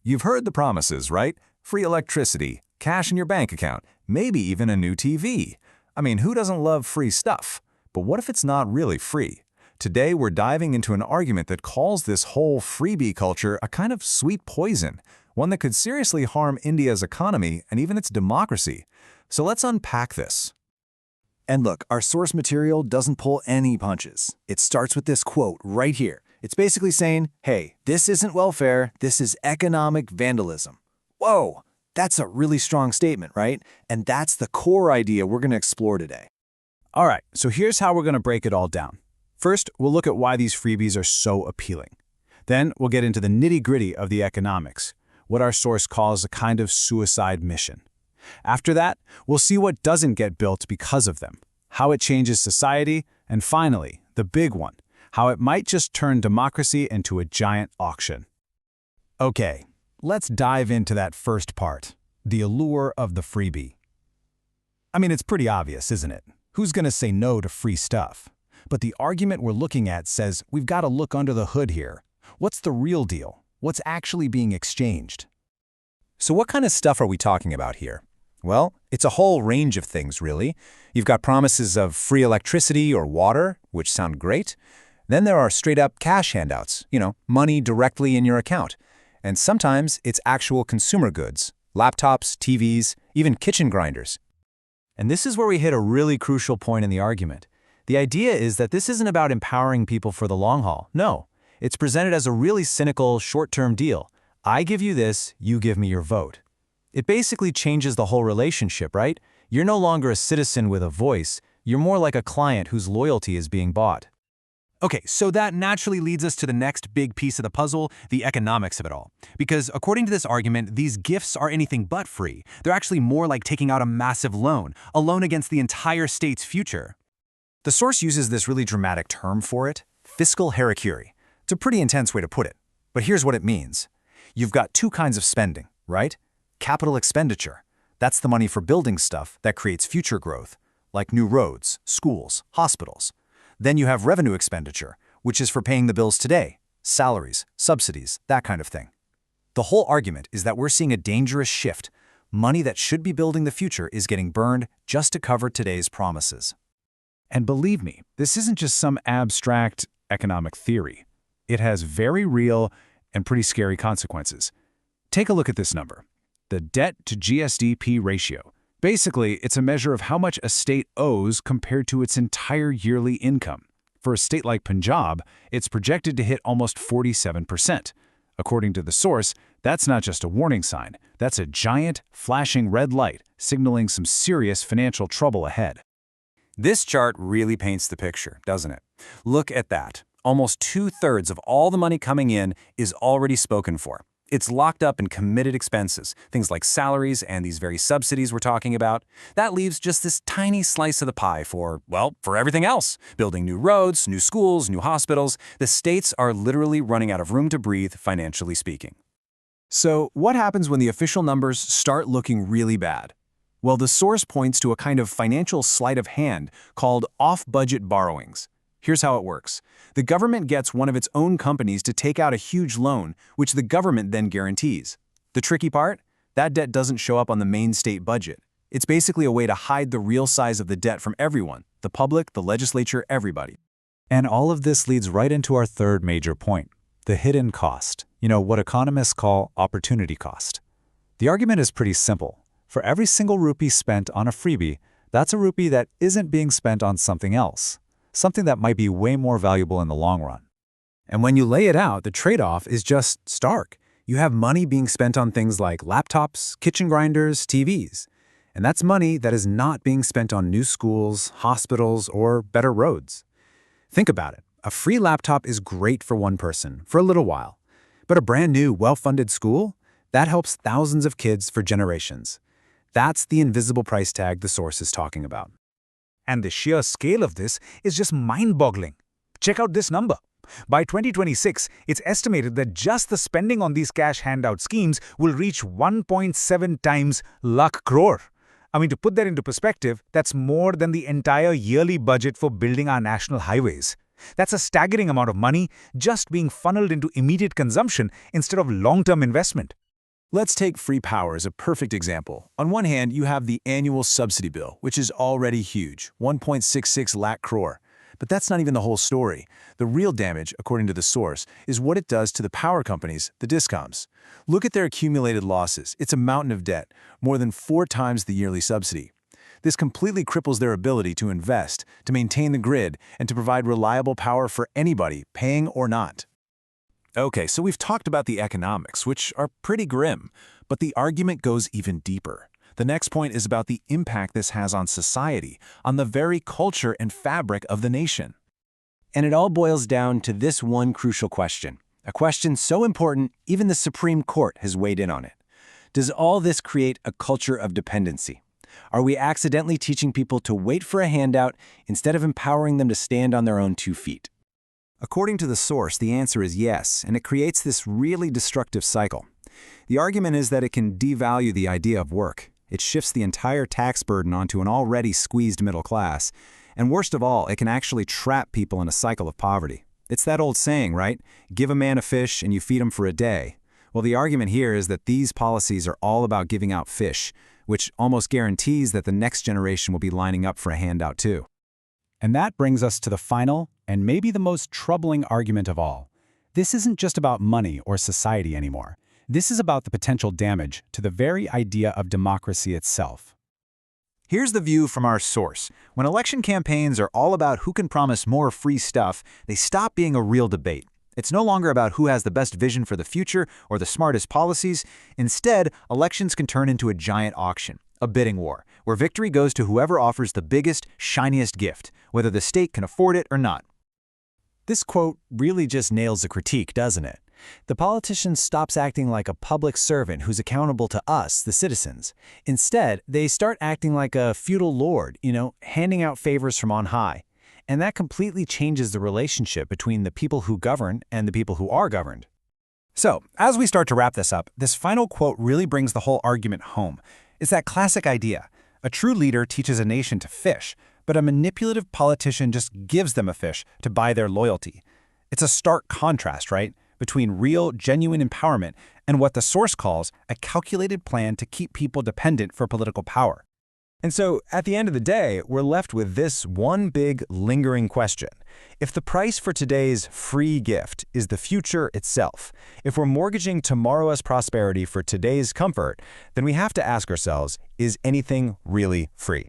You've heard the promises, right? Free electricity, cash in your bank account, maybe even a new TV. I mean, who doesn't love free stuff? But what if it's not really free? Today, we're diving into an argument that calls this whole freebie culture a kind of sweet poison, one that could seriously harm India's economy and even its democracy. So let's unpack this. And look, our source material doesn't pull any punches. It starts with this quote right here. It's basically saying, hey, this isn't welfare, this is economic vandalism. Whoa, that's a really strong statement, right? And that's the core idea we're going to explore today. All right, so here's how we're going to break it all down. First, we'll look at why these freebies are so appealing. Then, we'll get into the nitty-gritty of the economics, what our source calls a kind of suicide mission. After that, we'll see what doesn't get built because of them, how it changes society, and finally, the big one, how it might just turn democracy into a giant auction. Okay, let's dive into that first part, the allure of the freebie. I mean, it's pretty obvious, isn't it? Who's going to say no to free stuff? But the argument we're looking at says we've got to look under the hood here. What's the real deal? What's actually being exchanged? So what kind of stuff are we talking about here? Well, it's a whole range of things, really. You've got promises of free electricity or water, which sound great. Then there are straight-up cash handouts, money directly in your account. And sometimes it's actual consumer goods, laptops, TVs, even kitchen grinders. And this is where we hit a really crucial point in the argument. The idea is that this isn't about empowering people for the long haul. No, it's presented as a really cynical, short-term deal. I give you this, you give me your vote. It basically changes the whole relationship, right? You're no longer a citizen with a voice. You're more like a client whose loyalty is being bought. Okay, so that naturally leads us to the next big piece of the puzzle, the economics of it all. Because according to this argument, these gifts are anything but free. They're actually more like taking out a massive loan, a loan against the entire state's future. The source uses this really dramatic term for it, fiscal harakiri. It's a pretty intense way to put it. But here's what it means. You've got two kinds of spending, right? Capital expenditure. That's the money for building stuff that creates future growth, like new roads, schools, hospitals. Then you have revenue expenditure, which is for paying the bills today, salaries, subsidies, that kind of thing. The whole argument is that we're seeing a dangerous shift. Money that should be building the future is getting burned just to cover today's promises. And believe me, this isn't just some abstract economic theory. It has very real and pretty scary consequences. Take a look at this number. The debt to GSDP ratio. Basically, it's a measure of how much a state owes compared to its entire yearly income. For a state like Punjab, it's projected to hit almost 47%. According to the source, that's not just a warning sign. That's a giant, flashing red light signaling some serious financial trouble ahead. This chart really paints the picture, doesn't it? Look at that. Almost 2/3 of all the money coming in is already spoken for. It's locked up in committed expenses, things like salaries and these very subsidies we're talking about. That leaves just this tiny slice of the pie for everything else. Building new roads, new schools, new hospitals. The states are literally running out of room to breathe, financially speaking. So what happens when the official numbers start looking really bad? Well, the source points to a kind of financial sleight of hand called off-budget borrowings. Here's how it works. The government gets one of its own companies to take out a huge loan, which the government then guarantees. The tricky part? That debt doesn't show up on the main state budget. It's basically a way to hide the real size of the debt from everyone, the public, the legislature, everybody. And all of this leads right into our third major point, the hidden cost. What economists call opportunity cost. The argument is pretty simple. For every single rupee spent on a freebie, that's a rupee that isn't being spent on something else. Something that might be way more valuable in the long run. And when you lay it out, the trade-off is just stark. You have money being spent on things like laptops, kitchen grinders, TVs. And that's money that is not being spent on new schools, hospitals, or better roads. Think about it. A free laptop is great for one person, for a little while. But a brand new, well-funded school? That helps thousands of kids for generations. That's the invisible price tag the source is talking about. And the sheer scale of this is just mind-boggling. Check out this number. By 2026, it's estimated that just the spending on these cash handout schemes will reach 1.7 times lakh crore. I mean, to put that into perspective, that's more than the entire yearly budget for building our national highways. That's a staggering amount of money just being funneled into immediate consumption instead of long-term investment. Let's take free power as a perfect example. On one hand, you have the annual subsidy bill, which is already huge, 1.66 lakh crore. But that's not even the whole story. The real damage, according to the source, is what it does to the power companies, the discoms. Look at their accumulated losses. It's a mountain of debt, more than 4 times the yearly subsidy. This completely cripples their ability to invest, to maintain the grid, and to provide reliable power for anybody, paying or not. Okay, so we've talked about the economics, which are pretty grim, but the argument goes even deeper. The next point is about the impact this has on society, on the very culture and fabric of the nation. And it all boils down to this one crucial question, a question so important even the Supreme Court has weighed in on it. Does all this create a culture of dependency? Are we accidentally teaching people to wait for a handout instead of empowering them to stand on their own 2 feet? According to the source, the answer is yes, and it creates this really destructive cycle. The argument is that it can devalue the idea of work. It shifts the entire tax burden onto an already squeezed middle class. And worst of all, it can actually trap people in a cycle of poverty. It's that old saying, right? Give a man a fish and you feed him for a day. Well, the argument here is that these policies are all about giving out fish, which almost guarantees that the next generation will be lining up for a handout too. And that brings us to the final and maybe the most troubling argument of all. This isn't just about money or society anymore. This is about the potential damage to the very idea of democracy itself. Here's the view from our source. When election campaigns are all about who can promise more free stuff, they stop being a real debate. It's no longer about who has the best vision for the future or the smartest policies. Instead, elections can turn into a giant auction, a bidding war, where victory goes to whoever offers the biggest, shiniest gift, whether the state can afford it or not. This quote really just nails the critique, doesn't it? The politician stops acting like a public servant who's accountable to us, the citizens. Instead, they start acting like a feudal lord, handing out favors from on high. And that completely changes the relationship between the people who govern and the people who are governed. So, as we start to wrap this up, this final quote really brings the whole argument home. It's that classic idea. A true leader teaches a nation to fish, but a manipulative politician just gives them a fish to buy their loyalty. It's a stark contrast, right, between real, genuine empowerment and what the source calls a calculated plan to keep people dependent for political power. And so, at the end of the day, we're left with this one big, lingering question. If the price for today's free gift is the future itself, if we're mortgaging tomorrow's prosperity for today's comfort, then we have to ask ourselves, is anything really free?